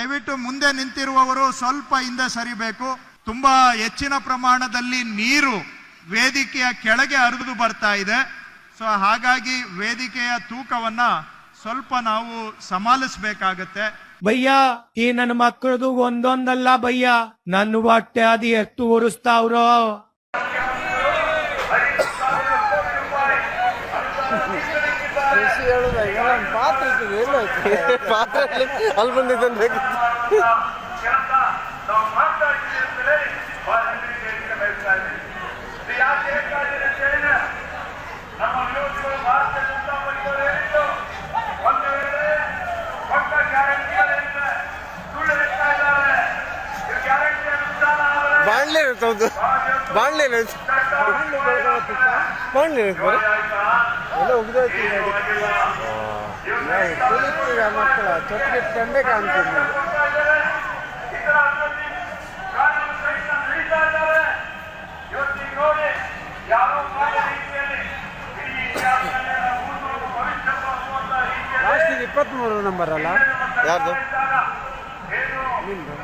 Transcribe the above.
ದಯವಿಟ್ಟು ಮುಂದೆ ನಿಂತಿರುವವರು ಸ್ವಲ್ಪ ಹಿಂದೆ ಸರಿಬೇಕು. ತುಂಬಾ ಹೆಚ್ಚಿನ ಪ್ರಮಾಣದಲ್ಲಿ ನೀರು ವೇದಿಕೆಯ ಕೆಳಗೆ ಹರಿದು ಬರ್ತಾ ಇದೆ. ಸೊ ಹಾಗಾಗಿ ವೇದಿಕೆಯ ತೂಕವನ್ನ ಸ್ವಲ್ಪ ನಾವು ಸಮಾಲಿಸಬೇಕಾಗತ್ತೆ. ಭಯ್ಯ, ಈ ನನ್ನ ಮಕ್ಕಳದು ಒಂದೊಂದಲ್ಲ ಭಯ್ಯ, ನನ್ನ ಹೊಟ್ಟೆ ಅದು ಎಷ್ಟು ಉರಿಸ್ತಾವ್ರೋ. ಅಲ್ಲಿ ಬಂದಿದ್ದ ಬಾಣ್ಲೆ ಇರ್ತೌದು, ಬಾಣ್ಲೆ ಇರುತ್ತೆ, ಬಾಣ್ಲೆ ಇರುತ್ತೆ ಎಲ್ಲ ಉಗ್ದೋಯ್ತು. ಮಕ್ಕಳ ಚೊಟ್ಟಿಗೆ ತಂದೆ ಕಾಣ್ತೀನಿ. ಲಾಸ್ಟಿಗೆ 23 ನಂಬರ್ ಅಲ್ಲ ಯಾರ್ದು? ನಿಮ್ದು.